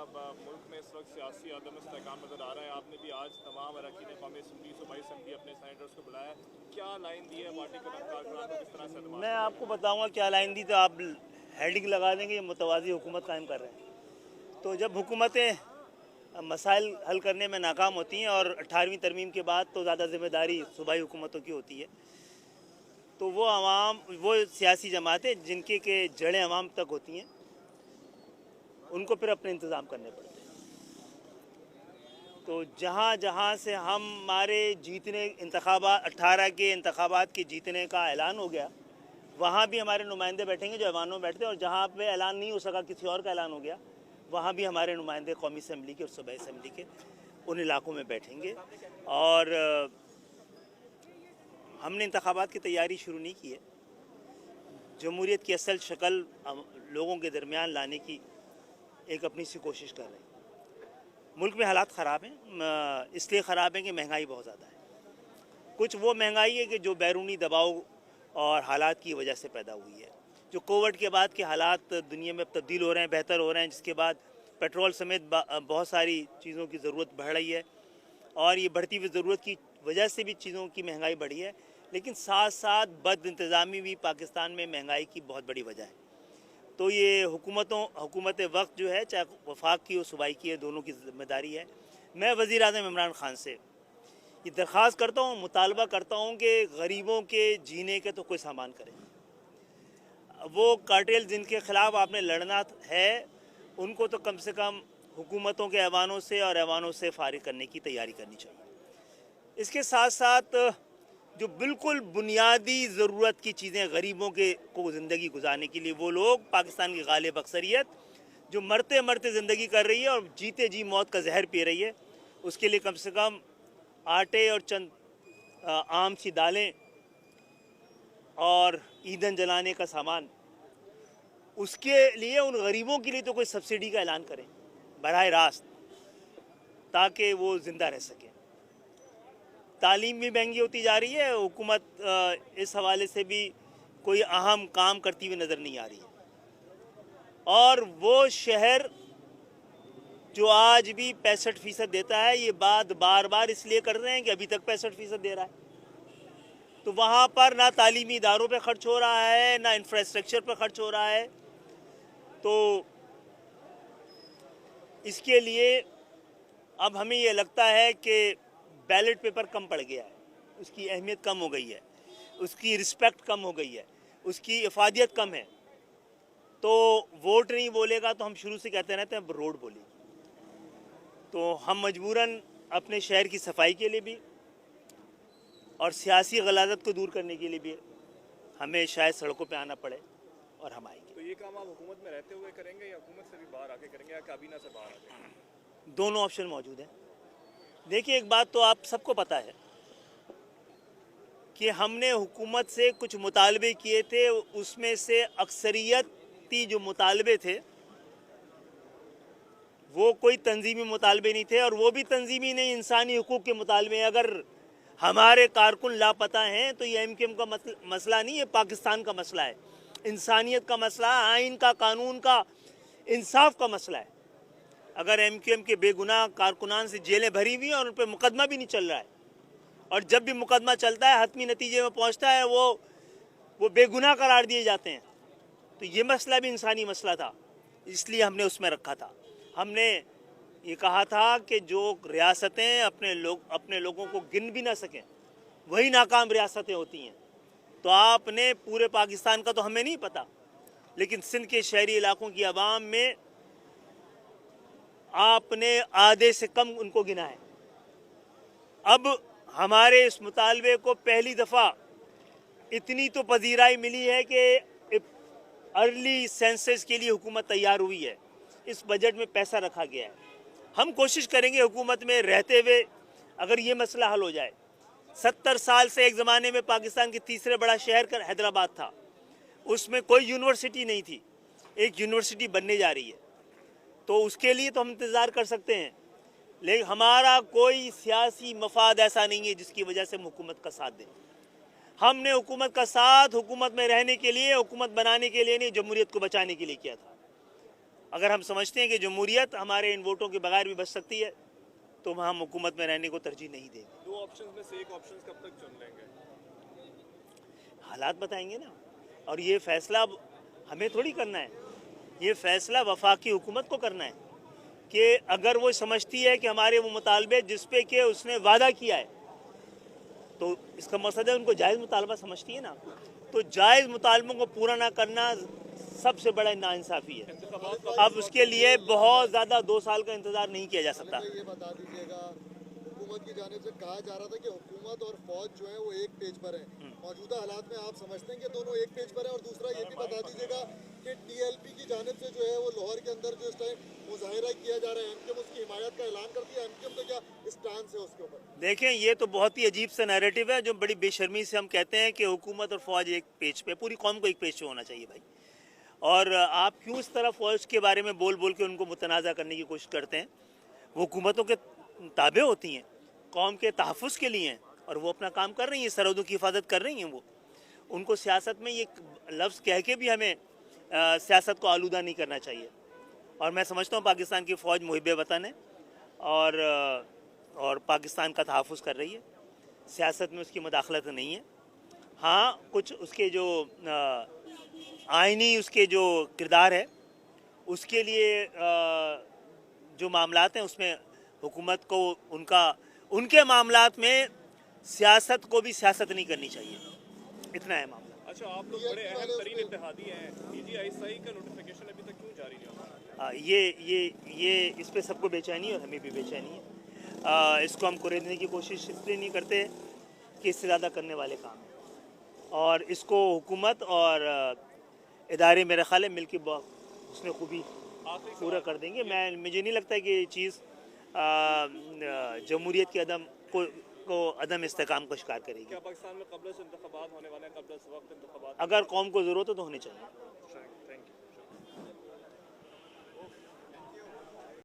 साहब, मुल्क में इस वक्त सियासी अदम इस्तेहकाम नज़र आ रहा है। आपने भी आज तमाम अरकान कौमी असम्बली सूबाई असम्बली अपने सैनेटर्स को बुलाया, क्या लाइन दी है पार्टी के कारकुनान को, किस तरह से एतमाद? मैं आपको बताऊंगा क्या लाइन दी, तो आप हेडिंग लगा देंगे ये मुतवाज़ी हुकूमत कायम कर रहे हैं। तो जब हुकूमतें मसाइल हल करने में नाकाम होती हैं और 18वीं तरमीम के बाद तो ज़्यादा ज़िम्मेदारी सूबाई हुकूमतों की होती है, तो वो सियासी जमातें जिनके के जड़ें अवाम तक होती हैं उनको फिर अपने इंतज़ाम करने पड़ते हैं। तो जहाँ जहाँ से हमारे जीतने इंतखाबात 18 के इंतखाबात के जीतने का ऐलान हो गया, वहाँ भी हमारे नुमाइंदे बैठेंगे जो ऐवानों में बैठते हैं, और जहाँ पे ऐलान नहीं हो सका, किसी और का ऐलान हो गया, वहाँ भी हमारे नुमाइंदे कौमी असम्बली के और सूबाई असम्बली के उन इलाकों में बैठेंगे। और हमने इंतखाबात की तैयारी शुरू नहीं की है। जमहूरियत की असल शक्ल लोगों के दरमियान लाने की एक अपनी सी कोशिश कर रहे हैं। मुल्क में हालात ख़राब हैं, इसलिए ख़राब हैं कि महंगाई बहुत ज़्यादा है। कुछ वो महंगाई है कि जो बैरूनी दबाव और हालात की वजह से पैदा हुई है। जो कोविड के बाद के हालात दुनिया में तब्दील हो रहे हैं, बेहतर हो रहे हैं, जिसके बाद पेट्रोल समेत बहुत सारी चीज़ों की ज़रूरत बढ़ रही है, और ये बढ़ती हुई ज़रूरत की वजह से भी चीज़ों की महंगाई बढ़ी है। लेकिन साथ साथ बद इंतज़ामी भी पाकिस्तान में महंगाई की बहुत बड़ी वजह है। तो ये हुकूमत वक्त जो है, चाहे वफाक की हो सूबाई की है, दोनों की जिम्मेदारी है। मैं वज़ीर आज़म इमरान ख़ान से ये दरख्वास्त करता हूँ, मुतालबा करता हूँ कि गरीबों के जीने के तो कोई सामान करें। वो कार्टेल जिनके ख़िलाफ़ आपने लड़ना है, उनको तो कम से कम हुकूमतों के ऐवानों से और ऐवानों से फारिग करने की तैयारी करनी चाहिए। इसके साथ साथ जो बिल्कुल बुनियादी ज़रूरत की चीज़ें गरीबों के को ज़िंदगी गुजारने के लिए, वो लोग पाकिस्तान की गालिब अक्सरियत जो मरते मरते ज़िंदगी कर रही है और जीते जी मौत का जहर पी रही है, उसके लिए कम से कम आटे और चंद आम सी दालें और ईंधन जलाने का सामान, उसके लिए उन गरीबों के लिए तो कोई सब्सिडी का ऐलान करें बराह रास्त, ताकि वो ज़िंदा रह सकें। तालीम भी महंगी होती जा रही है, हुकूमत इस हवाले से भी कोई अहम काम करती हुई नज़र नहीं आ रही है। और वो शहर जो आज भी 65% देता है, ये बात बार बार इसलिए कर रहे हैं कि अभी तक 65% दे रहा है, तो वहाँ पर ना तालीमी इदारों पे खर्च हो रहा है, ना इंफ्रास्ट्रक्चर पर खर्च हो रहा है। तो इसके लिए अब हमें ये लगता है कि बैलेट पेपर कम पड़ गया है, उसकी अहमियत कम हो गई है, उसकी रिस्पेक्ट कम हो गई है, उसकी इफादियत कम है। तो वोट नहीं बोलेगा तो हम शुरू से कहते रहते हैं अब रोड बोलेगी। तो हम मजबूरन अपने शहर की सफाई के लिए भी और सियासी गलाजत को दूर करने के लिए भी हमें शायद सड़कों पे आना पड़े, और हम आएंगे। तो ये काम आप हुकूमत में रहते हुए करेंगे या हुकूमत से भी बाहर आके करेंगे, या काबीना से बाहर आके? दोनों ऑप्शन मौजूद हैं। देखिए, एक बात तो आप सबको पता है कि हमने हुकूमत से कुछ मुतालबे किए थे, उसमें से अक्सरियती जो मुतालबे थे वो कोई तंजीमी मुतालबे नहीं थे, और वो भी तंजीमी नहीं, इंसानी हुकूक के मुतालबे। अगर हमारे कारकुन लापता हैं तो ये MQM का मसला नहीं, ये पाकिस्तान का मसला है, इंसानियत का मसला है, आइन का, कानून का, इंसाफ का मसला है। अगर MQM के बेगुनाह कारकुनान से जेलें भरी हुई हैं और उन पर मुकदमा भी नहीं चल रहा है, और जब भी मुकदमा चलता है हतमी नतीजे में पहुंचता है, वो बेगुनाह करार दिए जाते हैं। तो ये मसला भी इंसानी मसला था, इसलिए हमने उसमें रखा था। हमने ये कहा था कि जो रियासतें अपने लोगों को गिन भी ना सकें, वही नाकाम रियासतें होती हैं। तो आपने पूरे पाकिस्तान का तो हमें नहीं पता, लेकिन सिंध के शहरी इलाकों की आवाम में आपने आधे से कम उनको गिना है। अब हमारे इस मुतालबे को पहली दफ़ा इतनी तो पजीराई मिली है कि अर्ली सेंसस के लिए हुकूमत तैयार हुई है, इस बजट में पैसा रखा गया है। हम कोशिश करेंगे हुकूमत में रहते हुए अगर ये मसला हल हो जाए। 70 साल से एक ज़माने में पाकिस्तान के तीसरे बड़ा शहर हैदराबाद था, उसमें कोई यूनिवर्सिटी नहीं थी, एक यूनिवर्सिटी बनने जा रही है। तो उसके लिए तो हम इंतज़ार कर सकते हैं, लेकिन हमारा कोई सियासी मफाद ऐसा नहीं है जिसकी वजह से हम हुकूमत का साथ दें। हमने हुकूमत का साथ हुकूमत में रहने के लिए, हुकूमत बनाने के लिए नहीं, जमहूरियत को बचाने के लिए किया था। अगर हम समझते हैं कि जमहूरियत हमारे इन वोटों के बगैर भी बच सकती है तो हम हुकूमत में रहने को तरजीह नहीं देंगे। दो ऑप्शंस में से एक ऑप्शन कब तक चुन लेंगे? हालात बताएंगे ना, और ये फैसला अब हमें थोड़ी करना है, ये फैसला वफाकी हुकूमत को करना है कि अगर वो समझती है कि हमारे वो मुतालबे जिस पे कि उसने वादा किया है, तो इसका मकसद है उनको जायज़ मुतालबा समझती है ना, तो जायज़ मुतालबों को पूरा ना करना सबसे बड़ा नाइंसाफ़ी है। अब उसके लिए बहुत ज़्यादा 2 साल का इंतज़ार नहीं किया जा सकता। ये बता दीजिएगा, हुकूमत की जानिब से कहा जा रहा था कि हुकूमत और फौज जो है वो एक पेज पर है, मौजूदा हालात में आप समझते हैं कि दोनों एक पेज पर है? और दूसरा ये भी बता दीजिएगा कि टीएलपी की जानिब से जो है वो लाहौर के अंदर जो इस टाइम मुजाहिरा किया जा रहा है, एमकेएम उसकी हिमायत का ऐलान करती है, एमकेएम तो क्या स्टांस है उसके ऊपर? देखें, ये तो बहुत ही अजीब सा नैरेटिव है जो बड़ी बेशर्मी से हम कहते हैं कि हुकूमत और फ़ौज एक पेज पे, पूरी कौम को एक पेज पे होना चाहिए भाई। और आप क्यों इस तरह फ़ौज के बारे में बोल बोल के उनको मुतनाज़ा करने की कोशिश करते हैं? वो हुकूमतों के ताबे होती हैं, कौम के तहफ़्फ़ुज़ के लिए हैं, और वो अपना काम कर रही हैं, सरहदों की हिफाजत कर रही हैं। वो उनको सियासत में ये लफ्ज़ कह के भी हमें सियासत को आलूदा नहीं करना चाहिए। और मैं समझता हूँ पाकिस्तान की फ़ौज मुहिब वतन है और पाकिस्तान का तहफ़्फ़ुज़ कर रही है, सियासत में उसकी मदाखलत नहीं है। हाँ, कुछ उसके जो आइनी उसके जो किरदार है उसके लिए जो मामलात हैं उसमें हुकूमत को उनके मामलात में सियासत को भी सियासत नहीं करनी चाहिए, इतना है मामला। अच्छा, आप लोग बड़े अहम तरीन इत्तेहादी हैं, DGISI का नोटिफिकेशन अभी तक क्यों जारी नहीं हुआ? ये इस पे सबको बेचैनी है और हमें भी बेचैनी है। इसको हम कुरेदने की कोशिश इसलिए नहीं करते कि इससे ज़्यादा करने वाले काम हैं, और इसको हुकूमत और इदारे मेरे ख्याल है मिल के उसने खूबी पूरा कर देंगे। मुझे नहीं लगता कि ये चीज़ जमहूरियत के अदम इस्तेकाम का शिकार करेगी। क्या पाकिस्तान में क़ब्ल से इंतख़ाबात होने वाले हैं? क़ब्ल से वक्त इंतख़ाबात अगर कौम को ज़रूरत है तो होने चाहिए।